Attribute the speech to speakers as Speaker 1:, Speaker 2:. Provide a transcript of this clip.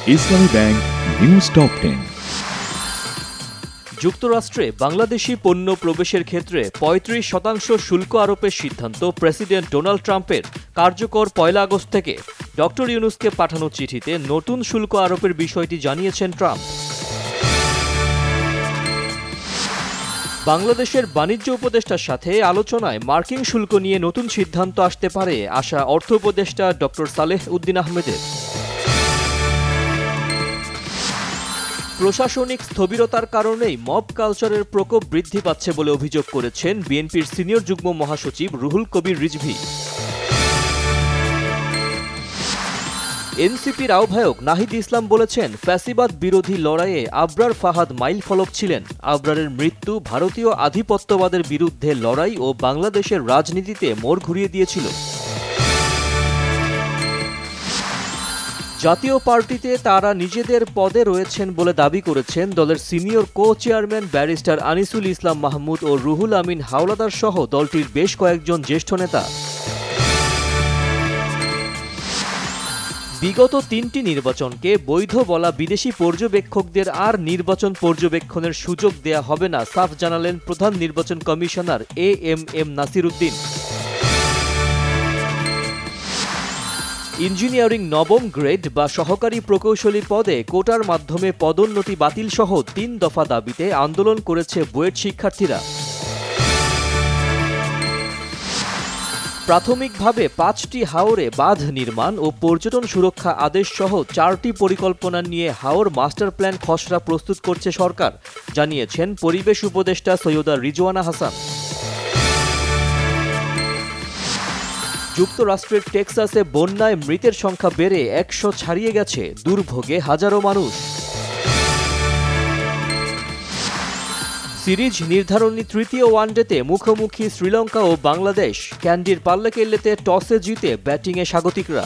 Speaker 1: ইসলামী bank news top 10।
Speaker 2: যুক্তরাষ্ট্রে বাংলাদেশি পণ্য প্রবেশের ক্ষেত্রে ৩৫% শুল্ক আরোপের সিদ্ধান্ত প্রেসিডেন্ট ডোনাল্ড ট্রাম্পের কার্যকর ১ আগস্ট থেকে। ডক্টর ইউনূসকে পাঠানো চিঠিতে নতুন শুল্ক আরোপের বিষয়টি জানিয়েছেন ট্রাম্প। বাংলাদেশের বাণিজ্য উপদেষ্টার সাথে আলোচনায় মার্কিন শুল্ক নিয়ে নতুন সিদ্ধান্ত আসতে পারে আশা অর্থ উপদেষ্টা ডক্টর সালেহ উদ্দিন আহমেদের। প্রশাসনিক স্থবিরতার কারণেই মব কালচারের প্রকোপ বৃদ্ধি পাচ্ছে বলে অভিযোগ করেছেন বিএনপির সিনিয়র যুগ্ম মহাসচিব রুহুল কবির রিজভী। এনসিপির আহ্বায়ক নাহিদ ইসলাম বলেছেন, ফ্যাসিবাদ বিরোধী লড়াইয়ে আবরার ফাহাদ মাইলফলক ছিলেন। আবরারের মৃত্যু ভারতীয় আধিপত্যবাদের বিরুদ্ধে লড়াই ও বাংলাদেশের রাজনীতিতে মোড় ঘুরিয়ে দিয়েছিল। জাতীয় পার্টিতে তারা নিজেদের পদে রয়েছেন বলে দাবি করেছেন দলের senior co chairman barrister Anisul Islam Mahmud ও রুহুল আমিন হাওলাদার সহ দলটির বেশ কয়েকজন জ্যেষ্ঠ নেতা। বিগত ৩টি নির্বাচনকে বৈধ বলা বিদেশি পর্যবেক্ষকদের আর নির্বাচন পর্যবেক্ষণের সুযোগ দেয়া হবে না, সাফ জানালেন প্রধান নির্বাচন commissioner AMM Nasir Uddin. Engineering নবম গ্রেড বা সহকারী প্রকৌশলী পদে কোটার মাধ্যমে পদোন্নতি বাতিল সহ ৩ দফা দাবিতে আন্দোলন করেছে বুয়েট শিক্ষার্থীরা। প্রাথমিকভাবে ৫টি হাওরে বাঁধ নির্মাণ ও পর্যটন সুরক্ষা আদেশ সহ ৪টি পরিকল্পনা নিয়ে হাওর মাস্টার প্ল্যান খসড়া প্রস্তুত করছে সরকার, জানিয়েছেন পরিবেশ উপদেষ্টা সৈয়দা রিজওয়ানা হাসান। যুক্তরাষ্ট্রের টেক্সাসে বন্যায় মৃতের সংখ্যা বেড়ে ১০০ ছাড়িয়ে গেছে, দুর্ভোগে হাজারো মানুষ। সিরিজ নির্ধারণী তৃতীয় ওয়ানডেতে মুখোমুখি শ্রীলঙ্কা ও বাংলাদেশ। ক্যান্ডির পাল্লাকেল্লেতে টসে জিতে ব্যাটিংয়ে স্বাগতিকরা।